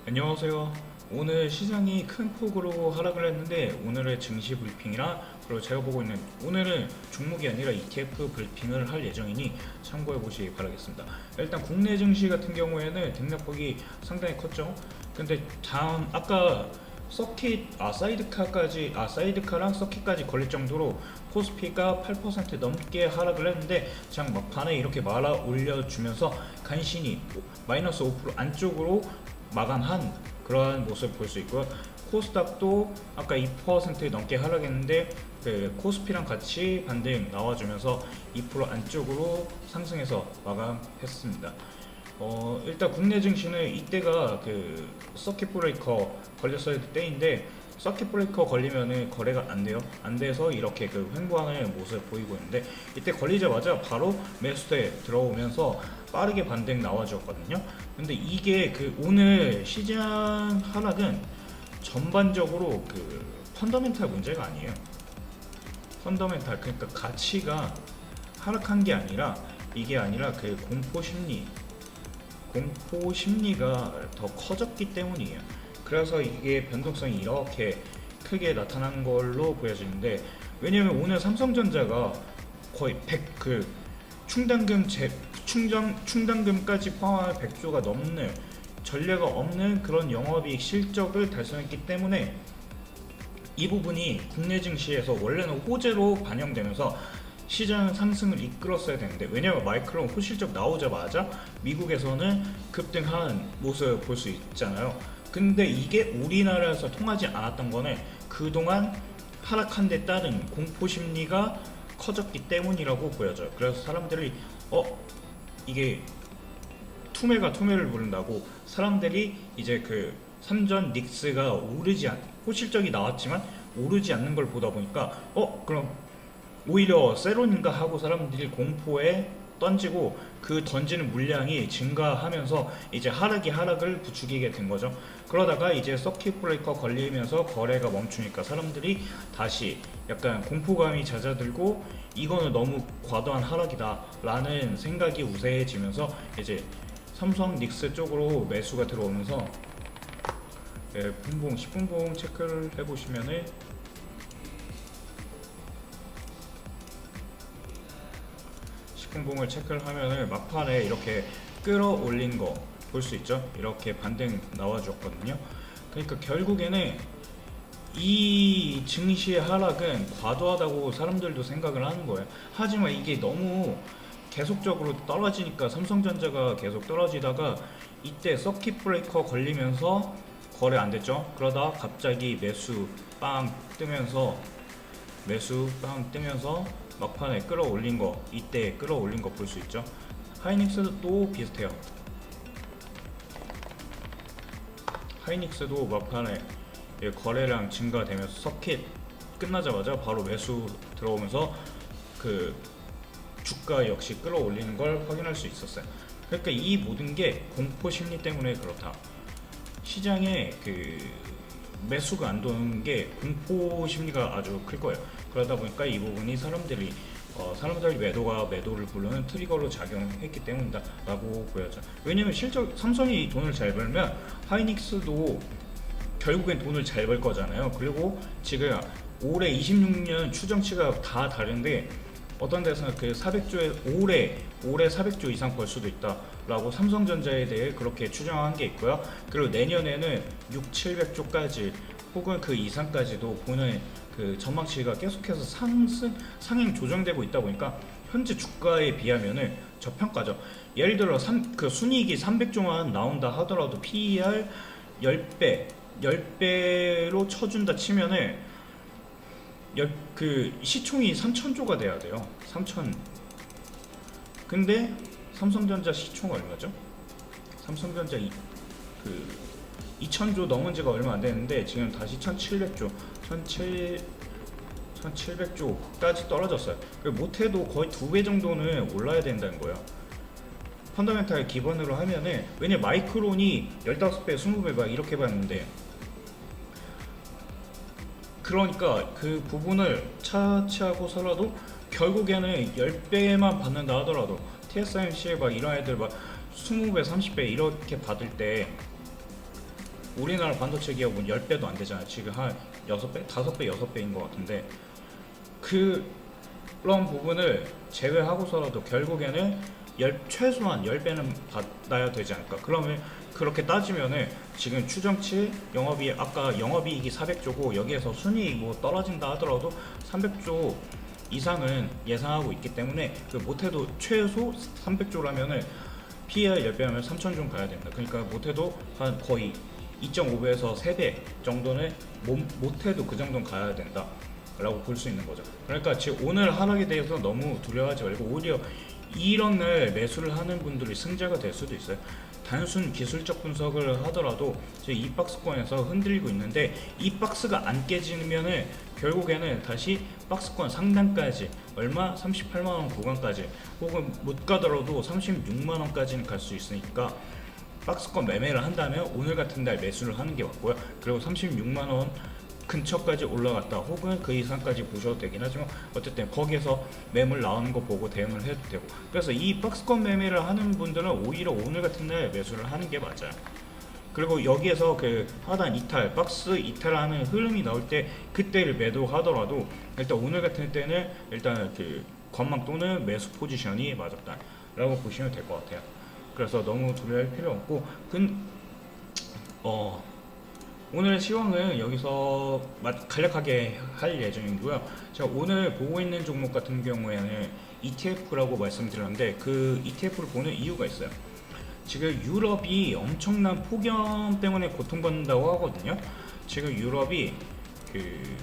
안녕하세요. 오늘 시장이 큰 폭으로 하락을 했는데 오늘의 증시 브리핑이랑 그리고 제가 보고 있는 오늘은 종목이 아니라 ETF 브리핑을 할 예정이니 참고해 보시기 바라겠습니다. 일단 국내 증시 같은 경우에는 등락폭이 상당히 컸죠. 근데 다음 아까 사이드카랑 서킷까지 걸릴 정도로 코스피가 8% 넘게 하락을 했는데 장 막판에 이렇게 말아 올려주면서 간신히 마이너스 5% 안쪽으로 마감한 그러한 모습을 볼 수 있고요. 코스닥도 아까 2% 넘게 하락했는데 그 코스피랑 같이 반등 나와주면서 2% 안쪽으로 상승해서 마감했습니다. 일단 국내 증시는 이때가 그 서킷 브레이커 걸렸을 때인데 서킷 브레이커 걸리면은 거래가 안 돼요. 안 돼서 이렇게 그 횡보하는 모습을 보이고 있는데 이때 걸리자마자 바로 매수대 들어오면서 빠르게 반등 나와줬거든요. 근데 이게 그 오늘 시장 하락은 전반적으로 그 펀더멘탈 문제가 아니에요. 펀더멘탈 그러니까 가치가 하락한 게 아니라 이게 아니라 그 공포 심리가 더 커졌기 때문이에요. 그래서 이게 변동성이 이렇게 크게 나타난 걸로 보여지는데, 왜냐면 오늘 삼성전자가 거의 100 충당금까지 포함한 100조가 넘는 전례가 없는 그런 영업이익 실적을 달성했기 때문에 이 부분이 국내 증시에서 원래는 호재로 반영되면서 시장 상승을 이끌었어야 되는데, 왜냐면 마이크론 호실적 나오자마자 미국에서는 급등한 모습을 볼 수 있잖아요. 근데 이게 우리나라에서 통하지 않았던 거는 그동안 하락한 데 따른 공포 심리가 커졌기 때문이라고 보여져요. 그래서 사람들이 이게 투매가 투매를 부른다고 사람들이 이제 그 삼전 닉스가 호실적이 나왔지만 오르지 않는 걸 보다 보니까 그럼 오히려 세론인가 하고 사람들이 공포에 던지고 그 던지는 물량이 증가하면서 이제 하락을 부추기게 된 거죠. 그러다가 이제 서킷 브레이커 걸리면서 거래가 멈추니까 사람들이 다시 약간 공포감이 잦아들고 이거는 너무 과도한 하락이다 라는 생각이 우세해지면서 이제 삼성 닉스 쪽으로 매수가 들어오면서 분봉 10분봉 체크를 해보시면은 10분봉을 체크를 하면은 막판에 이렇게 끌어올린 거 볼 수 있죠. 이렇게 반등 나와줬거든요. 그러니까 결국에는 이 증시의 하락은 과도하다고 사람들도 생각을 하는 거예요. 하지만 이게 너무 계속적으로 떨어지니까 삼성전자가 계속 떨어지다가 이때 서킷 브레이커 걸리면서 거래 안 됐죠. 그러다 갑자기 매수 빵 뜨면서 막판에 끌어올린 거, 이때 끌어올린 거 볼 수 있죠. 하이닉스도 비슷해요. 하이닉스도 막판에 거래량 증가되면서 서킷 끝나자마자 바로 매수 들어오면서 그 주가 역시 끌어올리는 걸 확인할 수 있었어요. 그러니까 이 모든 게 공포 심리 때문에 그렇다. 시장에 그 매수가 안 도는 게 공포 심리가 아주 클 거예요. 그러다 보니까 이 부분이 사람들이 매도를 부르는 트리거로 작용했기 때문이다라고 보여져. 왜냐면 실적 삼성이 돈을 잘 벌면 하이닉스도 결국엔 돈을 잘 벌 거잖아요. 그리고 지금 올해 26년 추정치가 다 다른데 어떤 데서는 그 400조에 올해 400조 이상 벌 수도 있다라고 삼성전자에 대해 그렇게 추정한 게 있고요. 그리고 내년에는 700조까지 혹은 그 이상까지도 보는 그 전망치가 계속해서 상행 조정되고 있다 보니까 현재 주가에 비하면은 저평가죠. 예를 들어 그 순이익이 300조만 나온다 하더라도 PER 10배로 쳐준다 치면은 그 시총이 3,000조가 돼야 돼요. 3,000. 근데 삼성전자 시총 얼마죠? 삼성전자 2,000조 넘은 지가 얼마 안 됐는데 지금 다시 1,700조, 1,700조까지 떨어졌어요. 못해도 거의 2배 정도는 올라야 된다는 거예요. 펀더멘탈 기본으로 하면은, 왜냐 마이크론이 15배, 20배 막 이렇게 봤는데, 그러니까 그 부분을 차치하고서라도 결국에는 10배만 받는다 하더라도 TSMC 막 이런 애들 막 20배, 30배 이렇게 받을 때 우리나라 반도체 기업은 10배도 안 되잖아요. 지금 한 6배, 5배, 6배인 것 같은데 그런 부분을 제외하고서라도 결국에는 최소한 10배는 받아야 되지 않을까. 그러면 그렇게 따지면은 지금 추정치 영업이익, 아까 영업이익이 400조고 여기에서 순이익 뭐 떨어진다 하더라도 300조 이상은 예상하고 있기 때문에 그 못해도 최소 300조라면은 PER 10배하면 3,000조 가야 된다. 그러니까 못해도 한 거의 2.5배에서 3배 정도는 못해도 그 정도는 가야 된다 라고 볼 수 있는 거죠. 그러니까 지금 오늘 하락에 대해서 너무 두려워하지 말고 오히려 이런 날 매수를 하는 분들이 승자가 될 수도 있어요. 단순 기술적 분석을 하더라도 지금 이 박스권에서 흔들리고 있는데 이 박스가 안 깨지면은 결국에는 다시 박스권 상단까지 얼마 38만원 구간까지 혹은 못 가더라도 36만원까지는 갈 수 있으니까 박스권 매매를 한다면 오늘 같은 날 매수를 하는 게 맞고요. 그리고 36만원 근처까지 올라갔다 혹은 그 이상까지 보셔도 되긴 하지만 어쨌든 거기에서 매물 나오는 거 보고 대응을 해도 되고, 그래서 이 박스권 매매를 하는 분들은 오히려 오늘 같은 날 매수를 하는 게 맞아요. 그리고 여기에서 그 하단 이탈, 박스 이탈하는 흐름이 나올 때 그때를 매도하더라도 일단 오늘 같은 때는 일단 그 관망 또는 매수 포지션이 맞았다 라고 보시면 될 것 같아요. 그래서 너무 두려워할 필요 없고 오늘의 시황은 여기서 간략하게 할 예정이고요. 제가 오늘 보고 있는 종목 같은 경우에는 ETF라고 말씀드렸는데 그 ETF를 보는 이유가 있어요. 지금 유럽이 엄청난 폭염 때문에 고통받는다고 하거든요. 지금 유럽이 그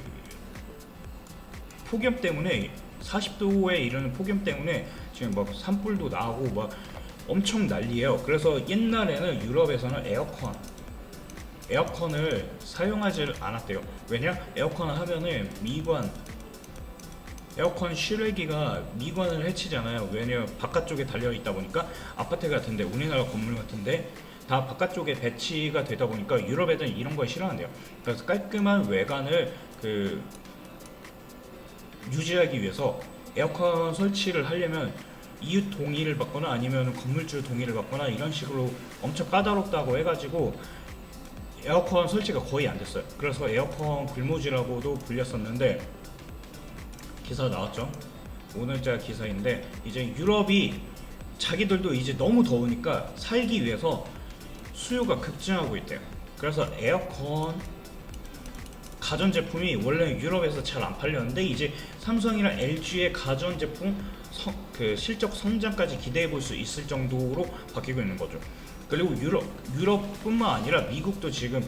폭염 때문에 40도에 이르는 폭염 때문에 지금 막 산불도 나고 막 엄청 난리예요. 그래서 옛날에는 유럽에서는 에어컨을 사용하지 않았대요. 왜냐? 에어컨을 하면은 에어컨 실외기가 미관을 해치잖아요. 왜냐? 바깥쪽에 달려있다 보니까 아파트 같은데, 우리나라 건물 같은데 다 바깥쪽에 배치가 되다 보니까 유럽 애들은 이런 걸 싫어한대요. 그래서 깔끔한 외관을 유지하기 위해서 에어컨 설치를 하려면 이웃 동의를 받거나 아니면 건물주 동의를 받거나 이런 식으로 엄청 까다롭다고 해가지고 에어컨 설치가 거의 안 됐어요. 그래서 에어컨 불모지라고도 불렸었는데 기사 나왔죠. 오늘자 기사인데 이제 유럽이 자기들도 이제 너무 더우니까 살기 위해서 수요가 급증하고 있대요. 그래서 에어컨 가전제품이 원래 유럽에서 잘 안 팔렸는데 이제 삼성이랑 LG의 가전제품 그 실적 성장까지 기대해 볼 수 있을 정도로 바뀌고 있는 거죠. 그리고 유럽뿐만 아니라 미국도 지금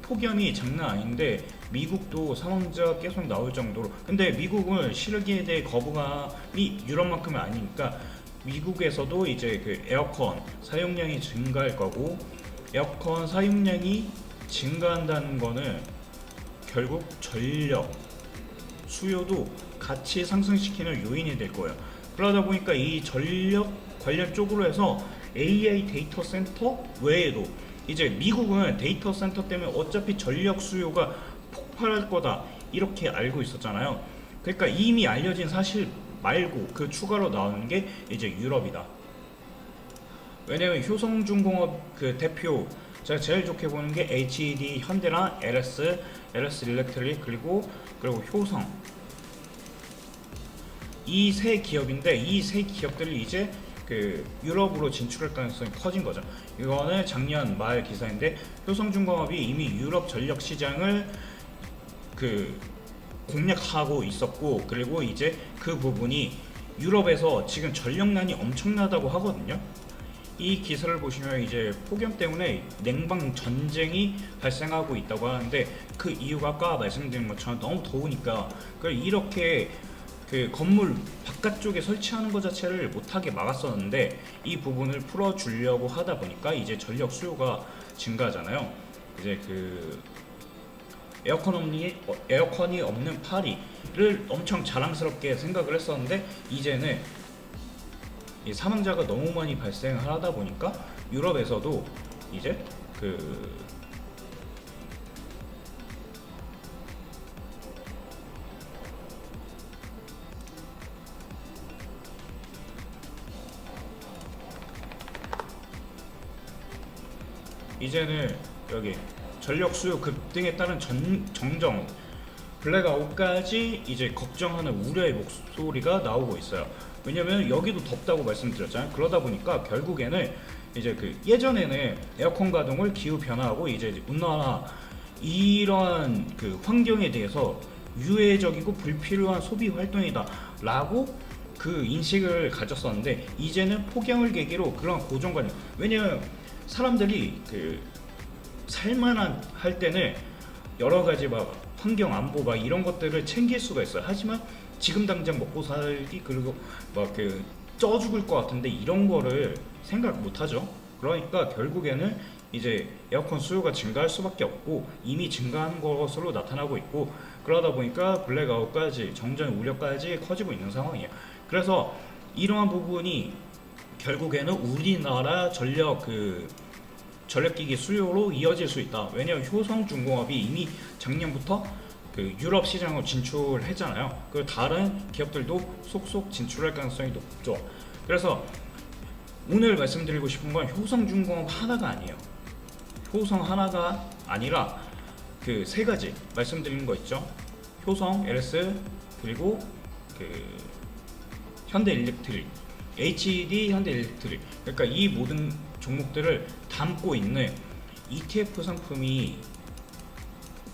폭염이 장난 아닌데 미국도 사망자 계속 나올 정도로, 근데 미국은 실기에 대해 거부감이 유럽만큼은 아니니까 미국에서도 이제 그 에어컨 사용량이 증가할 거고, 에어컨 사용량이 증가한다는 거는 결국 전력 수요도 같이 상승시키는 요인이 될 거예요. 그러다 보니까 이 전력 관련 쪽으로 해서 AI 데이터 센터 외에도 이제 미국은 데이터 센터 때문에 어차피 전력 수요가 폭발할 거다 이렇게 알고 있었잖아요. 그러니까 이미 알려진 사실 말고 그 추가로 나오는 게 이제 유럽이다. 왜냐면 효성중공업 그 대표, 제가 제일 좋게 보는 게 HED 현대랑 LS 일렉트릭 그리고 효성, 이 세 기업인데 이 세 기업들이 이제 그 유럽으로 진출할 가능성이 커진 거죠. 이거는 작년 말 기사인데 효성중공업이 이미 유럽 전력 시장을 그 공략하고 있었고, 그리고 이제 그 부분이 유럽에서 지금 전력난이 엄청나다고 하거든요. 이 기사를 보시면 이제 폭염 때문에 냉방 전쟁이 발생하고 있다고 하는데 그 이유가 아까 말씀드린 것처럼 너무 더우니까 이렇게 그 건물 바깥쪽에 설치하는 것 자체를 못하게 막았었는데 이 부분을 풀어주려고 하다 보니까 이제 전력 수요가 증가하잖아요. 이제 그 에어컨이 없는 파리를 엄청 자랑스럽게 생각을 했었는데 이제는 이 사망자가 너무 많이 발생을 하다 보니까 유럽에서도 이제 이제는 여기 전력 수요 급등에 따른 정정 블랙아웃까지 이제 걱정하는 우려의 목소리가 나오고 있어요. 왜냐면 여기도 덥다고 말씀드렸잖아요. 그러다 보니까 결국에는 이제 그 예전에는 에어컨 가동을 기후 변화하고 이제 온난화 이러한 그 환경에 대해서 유해적이고 불필요한 소비 활동이다 라고 그 인식을 가졌었는데, 이제는 폭염을 계기로 그런 고정관념, 왜냐면 사람들이 그 살만한 할 때는 여러 가지 막 환경 안보 막 이런 것들을 챙길 수가 있어요. 하지만 지금 당장 먹고 살기, 그리고 막 그 쪄 죽을 것 같은데 이런 거를 생각 못 하죠. 그러니까 결국에는 이제 에어컨 수요가 증가할 수밖에 없고 이미 증가한 것으로 나타나고 있고, 그러다 보니까 블랙아웃까지 정전 우려까지 커지고 있는 상황이에요. 그래서 이러한 부분이 결국에는 우리나라 전력기기 수요로 이어질 수 있다. 왜냐하면 효성중공업이 이미 작년부터 그 유럽 시장으로 진출했잖아요. 그 다른 기업들도 속속 진출할 가능성이 높죠. 그래서 오늘 말씀드리고 싶은 건 효성중공업 하나가 아니에요. 효성 하나가 아니라 그 세 가지 말씀드리는 거 있죠. 효성, LS, 그리고 그 현대일렉트릭, HD 현대일렉트릭. 그러니까 이 모든 종목들을 담고 있는 ETF 상품이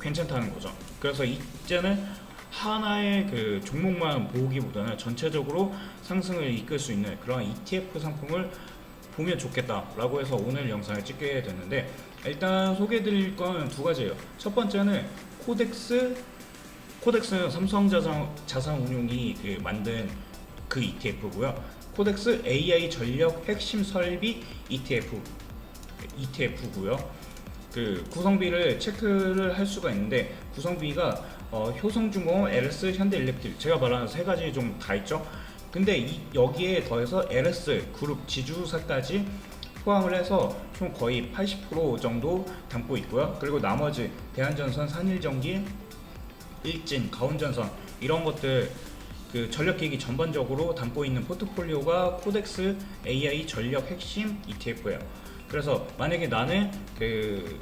괜찮다는 거죠. 그래서 이제는 하나의 그 종목만 보기보다는 전체적으로 상승을 이끌 수 있는 그런 ETF 상품을 보면 좋겠다라고 해서 오늘 영상을 찍게 됐는데, 일단 소개해드릴 건 두 가지예요. 첫 번째는 코덱스는 삼성자산운용이 만든 그 ETF고요. 코덱스 AI 전력 핵심 설비 ETF고요. 그 구성비를 체크를 할 수가 있는데, 구성비가 효성중공업, LS, 현대일렉트릭, 제가 말하는 세 가지 좀 다 있죠. 근데 여기에 더해서 LS 그룹 지주사까지 포함을 해서 총 거의 80% 정도 담고 있고요. 그리고 나머지 대한전선, 산일전기, 일진, 가온전선 이런 것들 그 전력기기 전반적으로 담고 있는 포트폴리오가 코덱스 AI 전력 핵심 ETF예요. 그래서 만약에 나는 그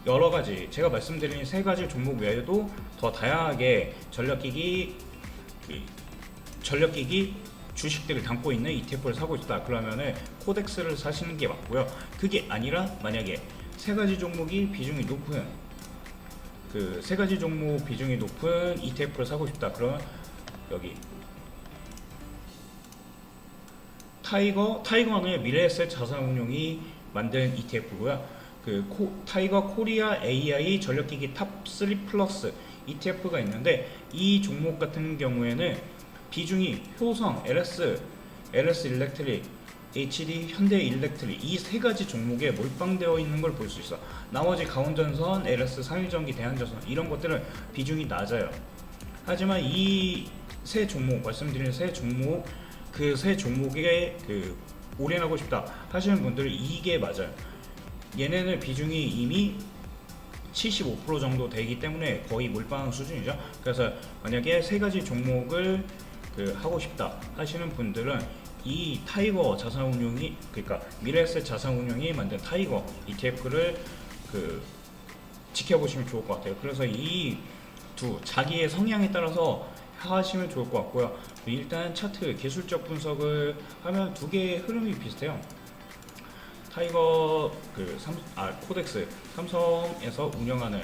여러 가지 제가 말씀드린 세 가지 종목 외에도 더 다양하게 전력기기 주식들을 담고 있는 ETF를 사고 있다, 그러면은 코덱스를 사시는 게 맞고요. 그게 아니라 만약에 세 가지 종목이 비중이 높은 ETF를 사고 싶다, 그러면 여기 타이거는 미래에셋 자산운용이 만든 ETF고요. 타이거 코리아 AI 전력기기 탑3 플러스 ETF가 있는데, 이 종목 같은 경우에는 비중이 효성, LS 일렉트릭, HD 현대일렉트릭 이 세 가지 종목에 몰빵되어 있는 걸 볼 수 있어. 나머지 가온전선, LS, 산일전기, 대한전선 이런 것들은 비중이 낮아요. 하지만 이 세 종목, 말씀드린 세 종목, 그 세 종목에 올인하고 싶다 하시는 분들은 이게 맞아요. 얘네는 비중이 이미 75% 정도 되기 때문에 거의 몰빵 수준이죠. 그래서 만약에 세 가지 종목을 하고 싶다 하시는 분들은 이 타이거 자산운용이, 그러니까 미래에셋 자산운용이 만든 타이거 ETF를 지켜보시면 좋을 것 같아요. 그래서 이 자기의 성향에 따라서 하시면 좋을 것 같고요. 일단 차트 기술적 분석을 하면 두 개의 흐름이 비슷해요. 타이거 코덱스, 삼성에서 운영하는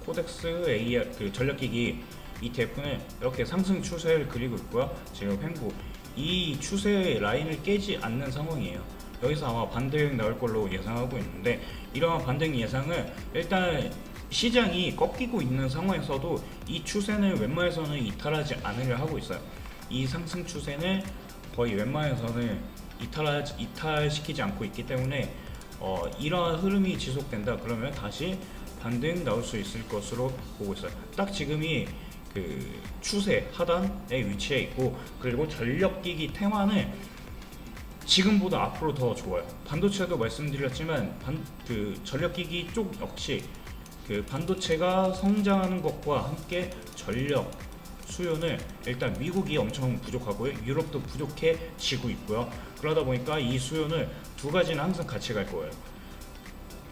코덱스 AI 전력기기 ETF는 이렇게 상승 추세를 그리고 있고요. 지금 횡보, 이 추세 라인을 깨지 않는 상황이에요. 여기서 아마 반등 나올 걸로 예상하고 있는데, 이러한 반등 예상은 일단 시장이 꺾이고 있는 상황에서도 이 추세는 웬만해서는 이탈하지 않으려 하고 있어요. 이 상승 추세는 거의 웬만해서는 이탈시키지 않고 있기 때문에 이러한 흐름이 지속된다 그러면 다시 반등 나올 수 있을 것으로 보고 있어요. 딱 지금이 추세 하단에 위치해 있고, 그리고 전력기기 테마는 지금보다 앞으로 더 좋아요. 반도체도 말씀드렸지만 전력기기 쪽 역시 반도체가 성장하는 것과 함께 전력 수요는 일단 미국이 엄청 부족하고요, 유럽도 부족해지고 있고요. 그러다 보니까 이 수요는 두 가지는 항상 같이 갈 거예요.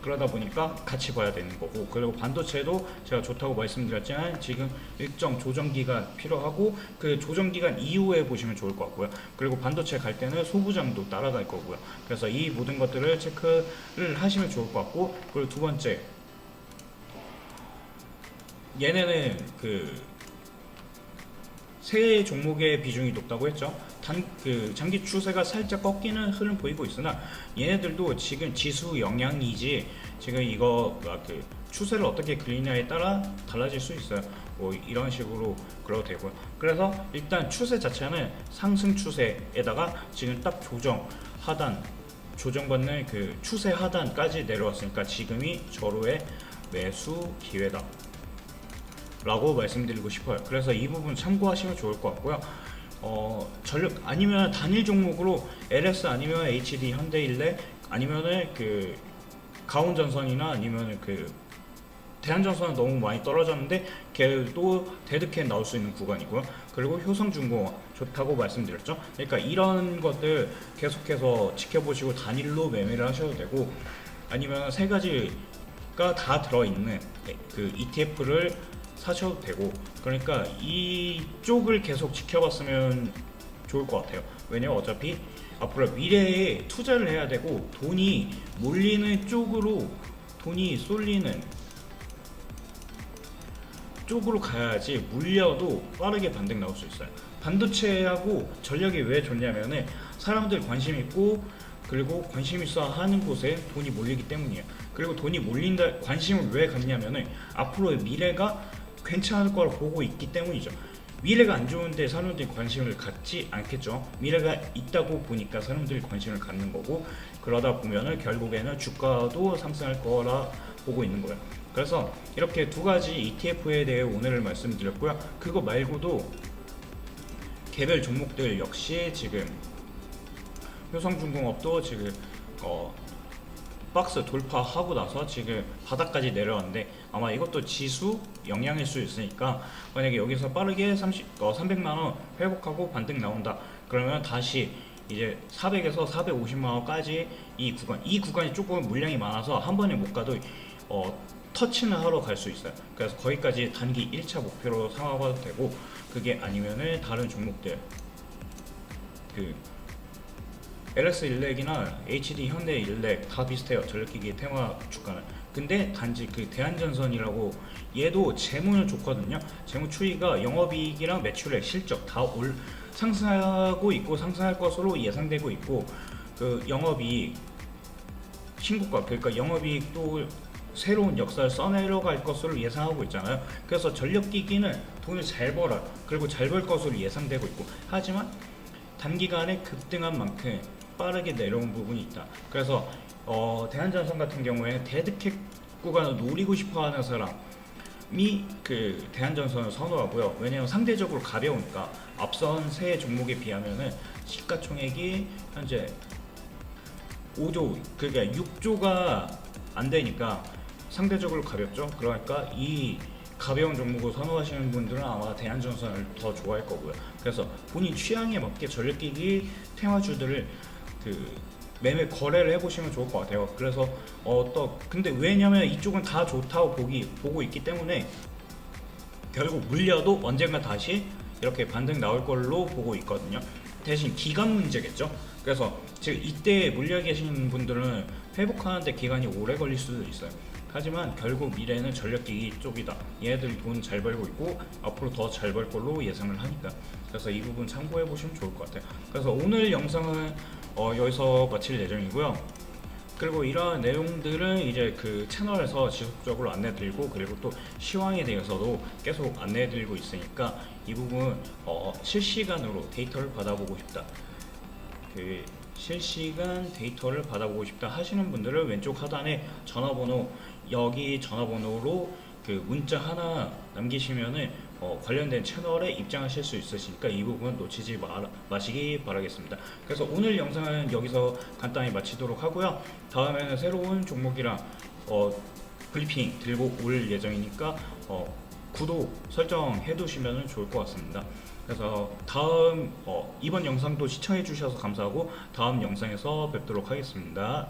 그러다 보니까 같이 봐야 되는 거고, 그리고 반도체도 제가 좋다고 말씀드렸지만 지금 일정 조정 기간 필요하고 그 조정 기간 이후에 보시면 좋을 것 같고요. 그리고 반도체 갈 때는 소부장도 따라갈 거고요. 그래서 이 모든 것들을 체크를 하시면 좋을 것 같고, 그리고 두 번째, 얘네는 그 세 종목의 비중이 높다고 했죠. 장기 추세가 살짝 꺾이는 흐름 보이고 있으나 얘네들도 지금 지수 영향이지 지금 이거 그 추세를 어떻게 그리냐에 따라 달라질 수 있어요. 뭐 이런 식으로 그러도 되고요. 그래서 일단 추세 자체는 상승 추세에다가 지금 딱 조정받는 그 추세 하단까지 내려왔으니까 지금이 절호의 매수 기회다 라고 말씀드리고 싶어요. 그래서 이 부분 참고하시면 좋을 것 같고요. 전력 아니면 단일 종목으로 LS 아니면 HD 현대일래 아니면은 그 가온전선이나 아니면 그 대한전선은 너무 많이 떨어졌는데 걔도 데드캣 나올 수 있는 구간이고요. 그리고 효성중공업 좋다고 말씀드렸죠. 그러니까 이런 것들 계속해서 지켜보시고 단일로 매매를 하셔도 되고, 아니면 세 가지가 다 들어있는 그 ETF를 사셔도 되고, 그러니까 이쪽을 계속 지켜봤으면 좋을 것 같아요. 왜냐면 어차피 앞으로 미래에 투자를 해야 되고 돈이 몰리는 쪽으로, 돈이 쏠리는 쪽으로 가야지 물려도 빠르게 반등 나올 수 있어요. 반도체하고 전력이 왜 좋냐면은 사람들 관심 있고 그리고 관심 있어 하는 곳에 돈이 몰리기 때문이에요. 그리고 돈이 몰린다, 관심을 왜 갖냐면은 앞으로의 미래가 괜찮을 거라 보고 있기 때문이죠. 미래가 안 좋은데 사람들이 관심을 갖지 않겠죠. 미래가 있다고 보니까 사람들이 관심을 갖는 거고, 그러다 보면은 결국에는 주가도 상승할 거라 보고 있는 거예요. 그래서 이렇게 두 가지 ETF에 대해 오늘 말씀드렸고요. 그거 말고도 개별 종목들 역시 지금 효성중공업도 지금 박스 돌파하고 나서 지금 바닥까지 내려왔는데 아마 이것도 지수 영향일 수 있으니까, 만약에 여기서 빠르게 300만원 회복하고 반등 나온다 그러면 다시 이제 400에서 450만원까지 이 구간이 조금 물량이 많아서 한 번에 못 가도 터치는 하러 갈 수 있어요. 그래서 거기까지 단기 1차 목표로 삼아봐도 되고, 그게 아니면은 다른 종목들 그 LS 일렉이나 HD 현대 일렉 다 비슷해요. 전력기기 테마 주가는. 근데 단지 그 대한전선이라고 얘도 재무는 좋거든요. 재무 추이가 영업이익이랑 매출액, 실적 다 상승하고 있고 상승할 것으로 예상되고 있고, 그 영업이익 신고가, 그러니까 영업이익도 새로운 역사를 써내려갈 것으로 예상하고 있잖아요. 그래서 전력기기는 돈을 잘 벌어요. 그리고 잘 벌 것으로 예상되고 있고, 하지만 단기간에 급등한 만큼 빠르게 내려온 부분이 있다. 그래서 대한전선 같은 경우에는 데드캣 구간을 노리고 싶어하는 사람이 그 대한전선을 선호하고요. 왜냐하면 상대적으로 가벼우니까. 앞선 세 종목에 비하면은 시가총액이 현재 5조, 그러니까 6조가 안 되니까 상대적으로 가볍죠. 그러니까 이 가벼운 종목을 선호하시는 분들은 아마 대한전선을 더 좋아할 거고요. 그래서 본인 취향에 맞게 전력기기 테마주들을 그 매매 거래를 해보시면 좋을 것 같아요. 그래서 근데 왜냐면 이쪽은 다 좋다고 보고 있기 때문에 결국 물려도 언젠가 다시 이렇게 반등 나올 걸로 보고 있거든요. 대신 기간 문제겠죠. 그래서 지금 이때 물려 계신 분들은 회복하는데 기간이 오래 걸릴 수도 있어요. 하지만 결국 미래는 전력기기 쪽이다. 얘네들이 돈 잘 벌고 있고 앞으로 더 잘 벌 걸로 예상을 하니까. 그래서 이 부분 참고해 보시면 좋을 것 같아요. 그래서 오늘 영상은 여기서 마칠 예정이고요. 그리고 이러한 내용들은 이제 그 채널에서 지속적으로 안내드리고, 그리고 또 시황에 대해서도 계속 안내해드리고 있으니까 이 부분 실시간으로 데이터를 받아보고 싶다, 그 실시간 데이터를 받아보고 싶다 하시는 분들은 왼쪽 하단에 전화번호, 여기 전화번호로 그 문자 하나 남기시면은 관련된 채널에 입장하실 수 있으시니까 이 부분 놓치지 마시기 바라겠습니다. 그래서 오늘 영상은 여기서 간단히 마치도록 하고요. 다음에는 새로운 종목이랑 브리핑 들고 올 예정이니까 구독 설정해 두시면 좋을 것 같습니다. 그래서 이번 영상도 시청해 주셔서 감사하고 다음 영상에서 뵙도록 하겠습니다.